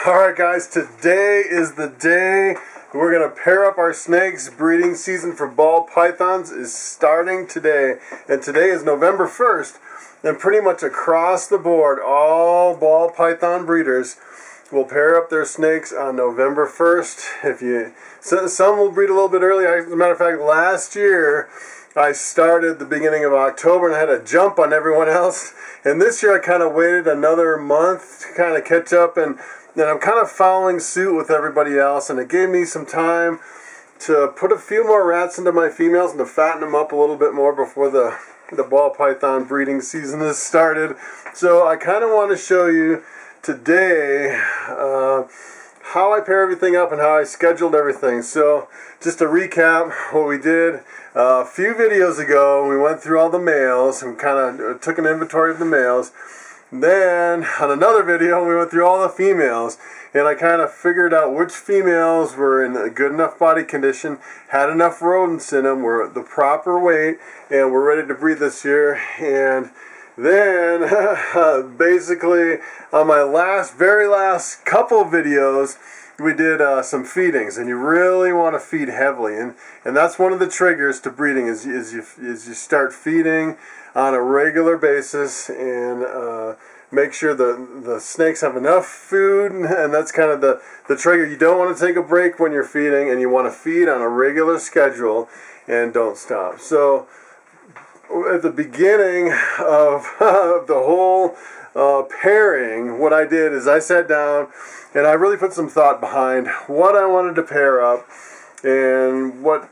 Alright guys, today is the day we're going to pair up our snakes. Breeding season for ball pythons is starting today. And today is November 1st. And pretty much across the board, all ball python breeders will pair up their snakes on November 1st. Some will breed a little bit early. As a matter of fact, last year I started the beginning of October and I had a jump on everyone else. And this year I kind of waited another month to kind of catch up, and then I'm kind of following suit with everybody else, and it gave me some time to put a few more rats into my females and to fatten them up a little bit more before the ball python breeding season has started. So I kind of want to show you today how I pair everything up and how I scheduled everything. So just to recap what we did, a few videos ago we went through all the males and kind of took an inventory of the males. Then on another video we went through all the females, and I kind of figured out which females were in a good enough body condition, had enough rodents in them, were the proper weight, and were ready to breed this year. And then basically on my very last couple videos we did some feedings, and you really want to feed heavily, and that's one of the triggers to breeding is you start feeding on a regular basis, and make sure the snakes have enough food, and that's kind of the trigger. You don't want to take a break when you're feeding, and you want to feed on a regular schedule and don't stop. So at the beginning of the whole pairing, what I did is I sat down and I really put some thought behind what I wanted to pair up and what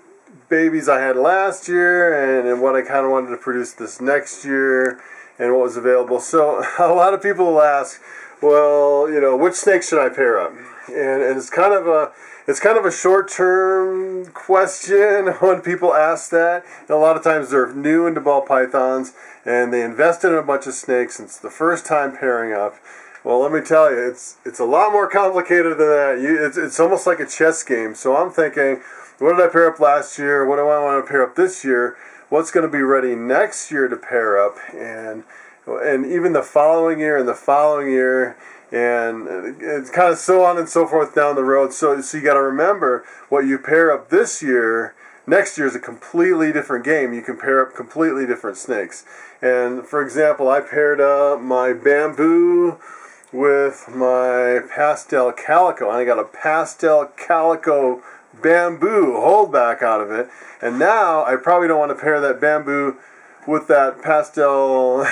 babies I had last year and what I kind of wanted to produce this next year and what was available. So a lot of people will ask, well, you know, which snakes should I pair up? And it's kind of a short-term question when people ask that. And a lot of times they're new into ball pythons and they invested in a bunch of snakes and it's the first time pairing up. Well, let me tell you, it's a lot more complicated than that. It's almost like a chess game. So I'm thinking, what did I pair up last year? What do I want to pair up this year? What's going to be ready next year to pair up? And even the following year and the following year, and it's kind of so on and so forth down the road. So you got to remember, what you pair up this year, next year is a completely different game. You can pair up completely different snakes. And for example, I paired up my bamboo with my pastel calico, and I got a pastel calico bamboo holdback out of it. And now I probably don't want to pair that bamboo with that pastel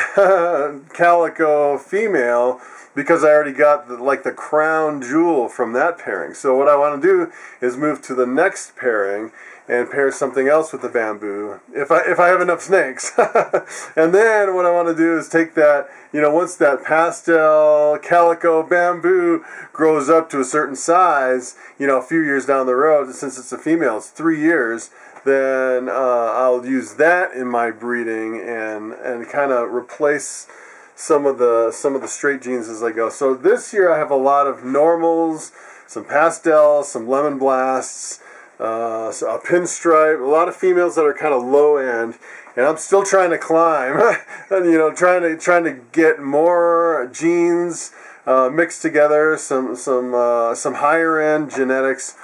calico female, because I already got the crown jewel from that pairing. So what I want to do is move to the next pairing and pair something else with the bamboo, if I have enough snakes. And then what I want to do is take that, once that pastel calico bamboo grows up to a certain size, a few years down the road, since it's a female, it's 3 years, then I'll use that in my breeding and kind of replace some of the straight genes as I go. So this year I have a lot of normals, some pastels, some lemon blasts, so a pinstripe, a lot of females that are kind of low end, and I'm still trying to climb, and trying to get more genes mixed together, some higher end genetics,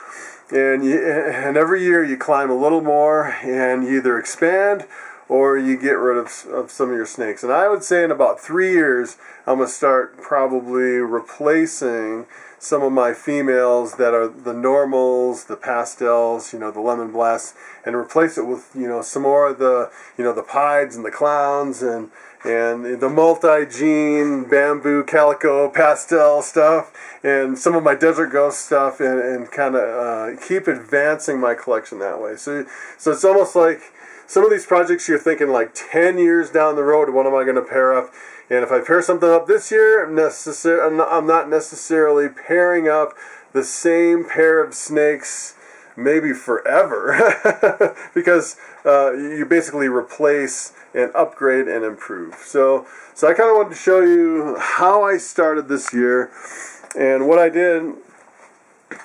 and every year you climb a little more, and you either expand or you get rid of some of your snakes. And I would say in about 3 years, I'm going to start probably replacing some of my females that are the normals, the pastels, the lemon blasts, and replace it with, some more of the, the pieds and the clowns and the multi-gene bamboo calico pastel stuff and some of my desert ghost stuff, and kind of keep advancing my collection that way. So it's almost like some of these projects you're thinking like 10 years down the road, what am I going to pair up? And if I pair something up this year, I'm not necessarily pairing up the same pair of snakes maybe forever, because you basically replace and upgrade and improve. So I kind of wanted to show you how I started this year, and what I did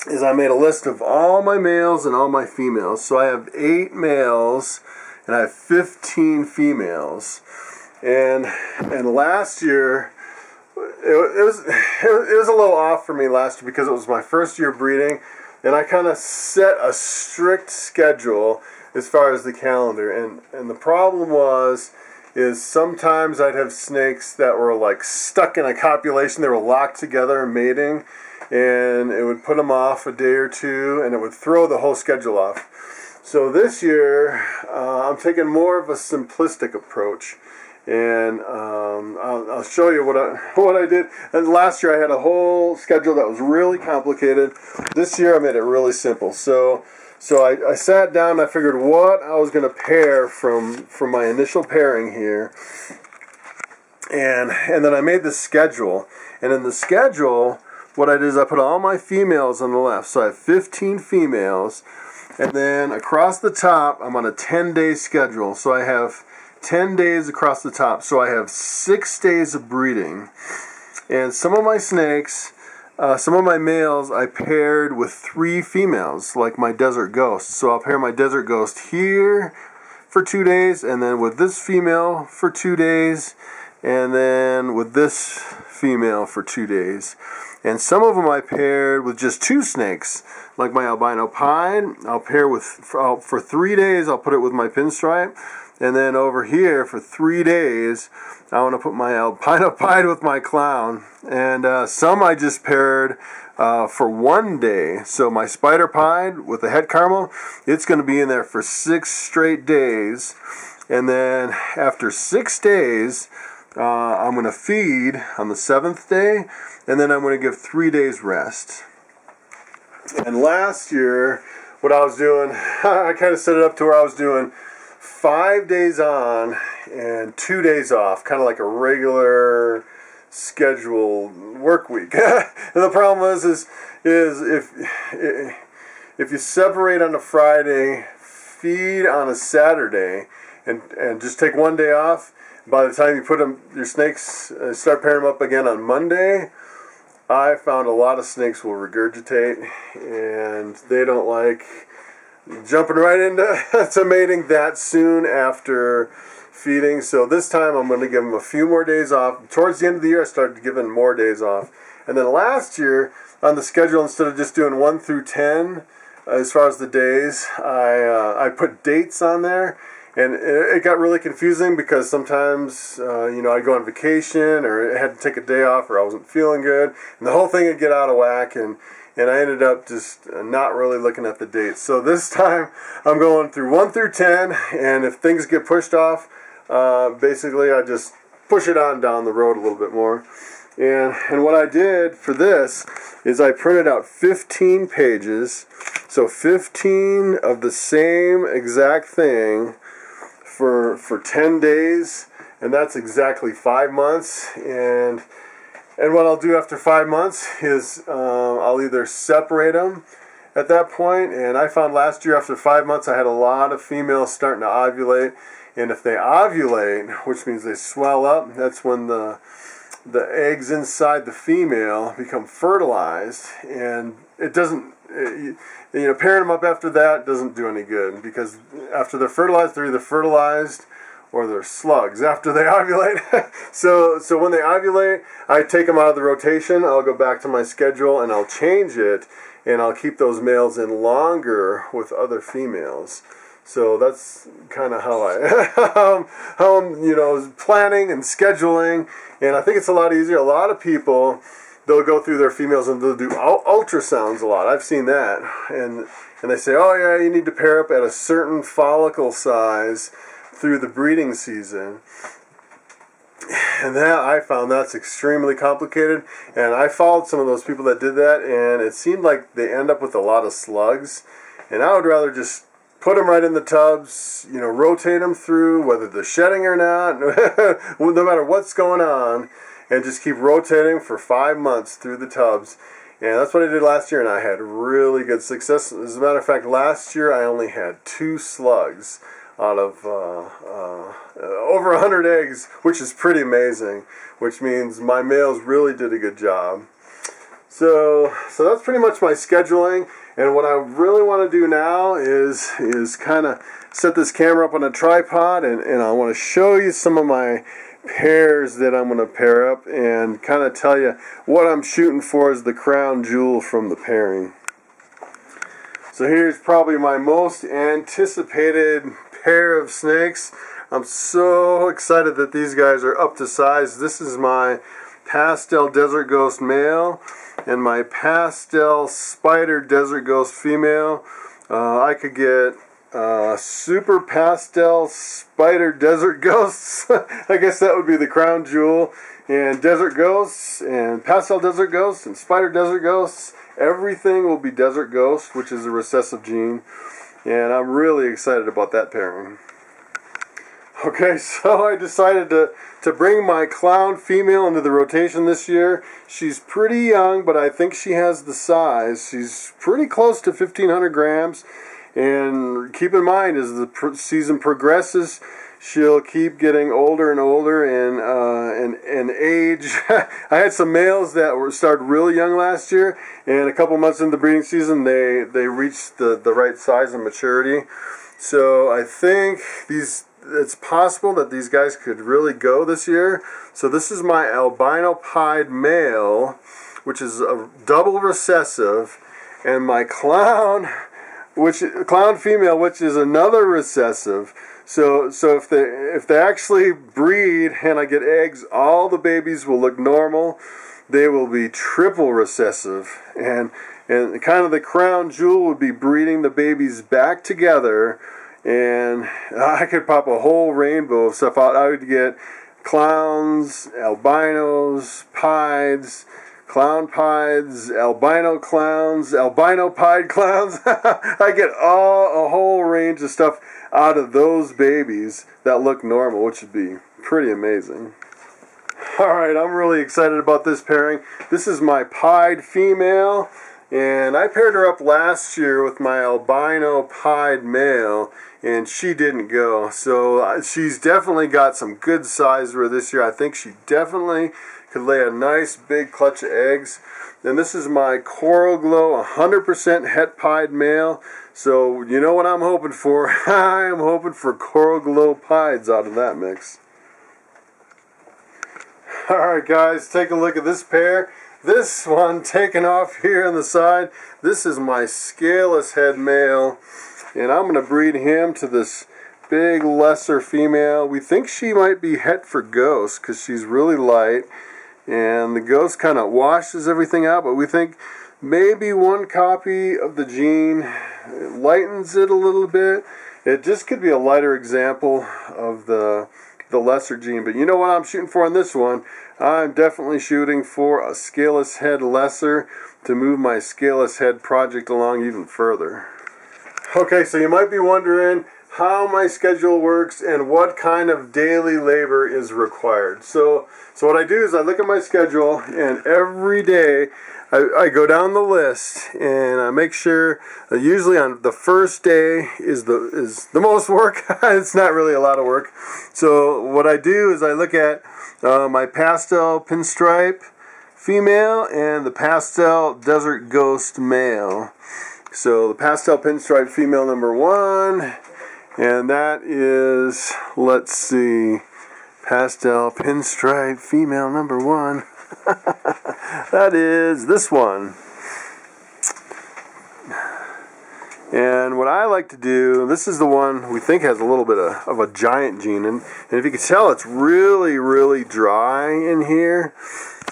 is I made a list of all my males and all my females. So I have 8 males and I have 15 females. And last year it was a little off for me last year because it was my first year breeding, and I kind of set a strict schedule as far as the calendar. And the problem is sometimes I'd have snakes that were like stuck in a copulation. They were locked together mating, and it would put them off a day or two, and it would throw the whole schedule off. So this year, I'm taking more of a simplistic approach. And I'll show you what I did. And last year I had a whole schedule that was really complicated. This year I made it really simple. So I sat down and I figured what I was going to pair from my initial pairing here. And then I made this schedule. And in the schedule, what I did is I put all my females on the left. So I have 15 females. And then across the top, I'm on a 10-day schedule. So I have 10 days across the top, so I have 6 days of breeding. And some of my snakes, some of my males, I paired with 3 females, like my desert ghost. So I'll pair my desert ghost here for 2 days, and then with this female for 2 days, and then with this female for 2 days. And some of them I paired with just 2 snakes, like my albino pied. I'll pair with, for 3 days, I'll put it with my pinstripe. And then over here for 3 days, I want to put my albino pied with my clown. And some I just paired for 1 day. So my spider pied with the head caramel, it's going to be in there for 6 straight days. And then after 6 days, I'm going to feed on the 7th day. And then I'm going to give 3 days rest. And last year, what I was doing, I kind of set it up to where I was doing 5 days on and 2 days off, kind of like a regular scheduled work week. And the problem is if you separate on a Friday, feed on a Saturday, and just take 1 day off, by the time you put your snakes, start pairing them up again on Monday, I found a lot of snakes will regurgitate, and they don't like jumping right into mating that soon after feeding. So this time I'm going to give them a few more days off. Towards the end of the year I started giving more days off. And then last year on the schedule, instead of just doing 1 through 10 as far as the days, I put dates on there. And it got really confusing because sometimes, I'd go on vacation or I had to take a day off or I wasn't feeling good. And the whole thing would get out of whack, and I ended up just not really looking at the dates. So this time I'm going through 1 through 10, and if things get pushed off, basically I just push it on down the road a little bit more. And what I did for this is I printed out 15 pages, so 15 of the same exact thing for 10 days, and that's exactly 5 months. And what I'll do after 5 months is I'll either separate them at that point, and I found last year after 5 months I had a lot of females starting to ovulate, and if they ovulate, which means they swell up, that's when the eggs inside the female become fertilized, and it doesn't, pairing them up after that doesn't do any good, because after they're fertilized, they're either fertilized or they're slugs after they ovulate. So when they ovulate, I take them out of the rotation, I'll go back to my schedule and I'll change it, and I'll keep those males in longer with other females. So that's kind of how I'm planning and scheduling, and I think it's a lot easier. A lot of people, they'll go through their females and they'll do ultrasounds a lot. I've seen that, and they say, oh yeah, you need to pair up at a certain follicle size through the breeding season. And that, I found that's extremely complicated, and I followed some of those people that did that, and it seemed like they end up with a lot of slugs, and I would rather just put them right in the tubs, rotate them through, whether they're shedding or not, no matter what's going on, and just keep rotating for 5 months through the tubs. And that's what I did last year, and I had really good success. As a matter of fact, last year I only had 2 slugs out of over 100 eggs, which is pretty amazing, which means my males really did a good job. So that's pretty much my scheduling. And what I really want to do now is kind of set this camera up on a tripod, and I want to show you some of my pairs that I'm going to pair up and kind of tell you what I'm shooting for as the crown jewel from the pairing. So here's probably my most anticipated pair of snakes. I'm so excited that these guys are up to size. This is my pastel desert ghost male and my pastel spider desert ghost female. I could get super pastel spider desert ghosts. I guess that would be the crown jewel. And desert ghosts and pastel desert ghosts and spider desert ghosts. Everything will be desert ghost, which is a recessive gene. And I'm really excited about that pairing. Okay, so I decided to bring my clown female into the rotation this year. She's pretty young, but I think she has the size. She's pretty close to 1,500 grams. And keep in mind, as the season progresses, she'll keep getting older and older and age. I had some males that started really young last year, and a couple months into the breeding season, they reached the right size and maturity. So I think it's possible that these guys could really go this year. So this is my albino pied male, which is a double recessive, and my clown female, which is another recessive. So if they actually breed and I get eggs, all the babies will look normal. They will be triple recessive, and kind of the crown jewel would be breeding the babies back together. And I could pop a whole rainbow of stuff out. I would get clowns, albinos, pieds, clown pieds, albino clowns, albino pied clowns. I get a whole range of stuff out of those babies that look normal, which would be pretty amazing. Alright, I'm really excited about this pairing. This is my pied female, and I paired her up last year with my albino pied male, and she didn't go. So she's definitely got some good size for this year. I think she definitely could lay a nice big clutch of eggs. And this is my Coral Glow 100% het pied male. So you know what I'm hoping for. I am hoping for Coral Glow pieds out of that mix. Alright guys, take a look at this pair. This one taken off here on the side. This is my scaleless head male, and I'm going to breed him to this big lesser female. We think she might be het for ghost because she's really light, and the ghost kind of washes everything out, but we think maybe one copy of the gene lightens it a little bit. It just could be a lighter example of the lesser gene. But you know what I'm shooting for on this one? I'm definitely shooting for a scaleless head lesser to move my scaleless head project along even further. Okay, so you might be wondering how my schedule works and what kind of daily labor is required. So what I do is I look at my schedule, and every day I go down the list and I make sure that usually on the first day is the most work. It's not really a lot of work. So what I do is I look at my pastel pinstripe female and the pastel desert ghost male. So the pastel pinstripe female number 1, and that is, let's see, pastel pinstripe female number 1. That is this one. And what I like to do, this is the one we think has a little bit of a giant gene, and if you can tell, it's really, really dry in here.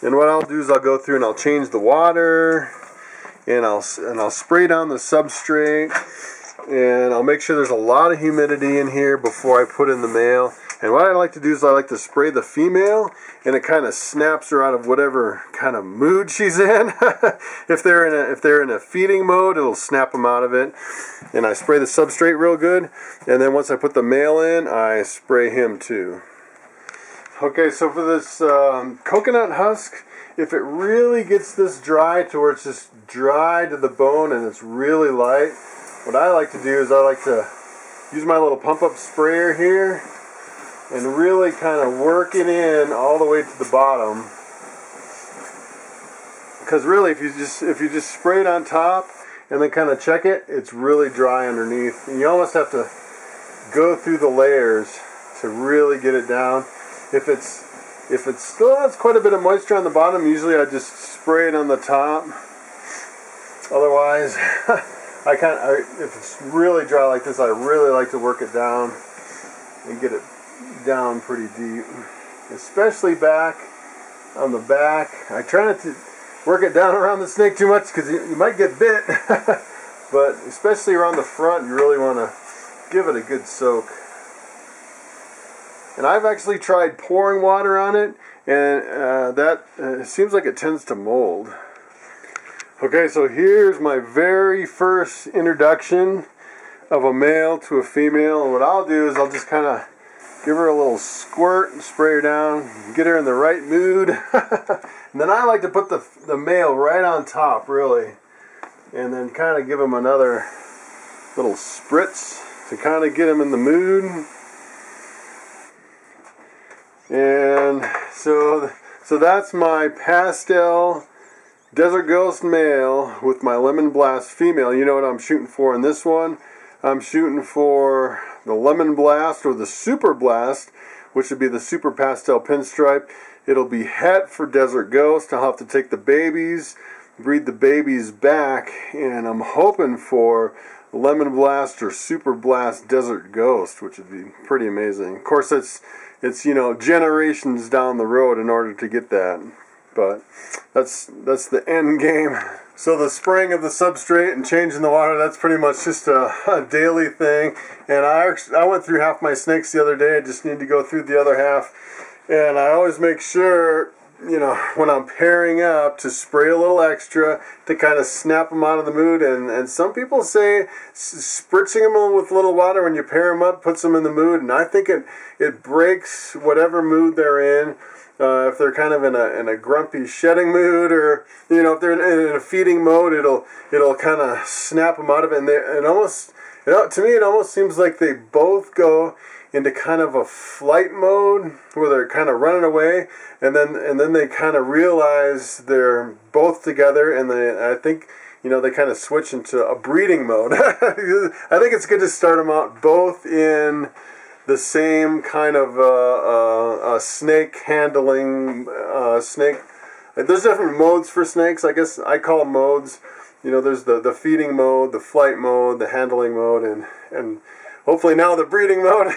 And what I'll do is I'll go through and I'll change the water, and I'll spray down the substrate, and I'll make sure there's a lot of humidity in here before I put in the male. And what I like to do is I like to spray the female, and it kind of snaps her out of whatever kind of mood she's in. If they're in a feeding mode, it'll snap them out of it. And I spray the substrate real good, and then once I put the male in, I spray him too. Okay, so for this coconut husk, if it really gets this dry to where it's just dry to the bone and it's really light, what I like to do is I like to use my little pump up sprayer here and really kind of work it in all the way to the bottom. Because really, if you just spray it on top and then kind of check it, it's really dry underneath. And you almost have to go through the layers to really get it down. If it still has quite a bit of moisture on the bottom, usually I just spray it on the top. Otherwise, if it's really dry like this, I really like to work it down and get it down pretty deep, especially back on the back. I try not to work it down around the snake too much because you might get bit, but especially around the front, you really want to give it a good soak. And I've actually tried pouring water on it, and it seems like it tends to mold. Okay, so here's my very first introduction of a male to a female, and what I'll do is I'll just kind of give her a little squirt and spray her down, get her in the right mood. And then I like to put the male right on top, really, and then kind of give him another little spritz to kind of get him in the mood. And so that's my pastel Desert Ghost male with my Lemon Blast female. You know what I'm shooting for in this one? I'm shooting for the Lemon Blast or the Super Blast, which would be the Super Pastel Pinstripe. It'll be het for Desert Ghost. I'll have to take the babies, breed the babies back, and I'm hoping for Lemon Blast or Super Blast Desert Ghost, which would be pretty amazing. Of course, it's generations down the road in order to get that, but that's the end game. So the spraying of the substrate and changing the water, that's pretty much just a daily thing. And I went through half my snakes the other day. I just need to go through the other half. And I always make sure, you know, when I'm pairing up, to spray a little extra to kind of snap them out of the mood. And some people say spritzing them with a little water when you pair them up puts them in the mood. And I think it breaks whatever mood they're in. If they're kind of in a grumpy shedding mood, or you know, if they're in a feeding mode, it'll kind of snap them out of it. And to me, it almost seems like they both go into kind of a flight mode where they're kind of running away, and then they kind of realize they're both together, and I think, you know, they kind of switch into a breeding mode. I think it's good to start them out both in the same kind of snake handling snake. There's different modes for snakes. I guess I call them modes. You know, there's the feeding mode, the flight mode, the handling mode, and hopefully now the breeding mode.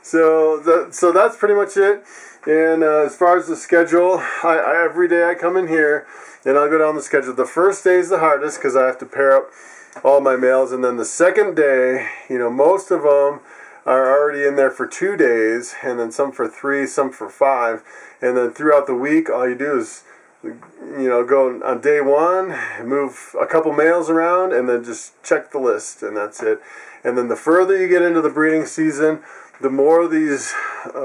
So that's pretty much it. And as far as the schedule, every day I come in here and I'll go down the schedule. The first day is the hardest because I have to pair up all my males, and then the second day, you know, most of them are already in there for 2 days, and then some for 3, some for 5, and then throughout the week, all you do is, you know, go on day 1, move a couple males around, and then just check the list, and that's it. And then the further you get into the breeding season, the more these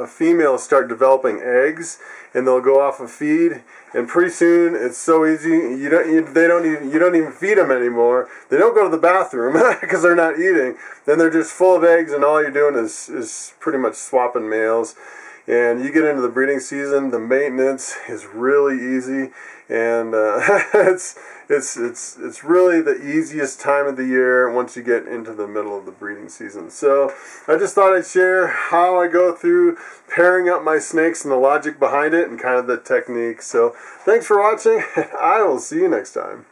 females start developing eggs, and they'll go off of feed, and pretty soon it's so easy. You don't even feed them anymore. They don't go to the bathroom because they're not eating. Then they're just full of eggs, and all you're doing is pretty much swapping males. And you get into the breeding season, the maintenance is really easy, and it's really the easiest time of the year once you get into the middle of the breeding season. So I just thought I'd share how I go through pairing up my snakes and the logic behind it and kind of the technique. So thanks for watching. I will see you next time.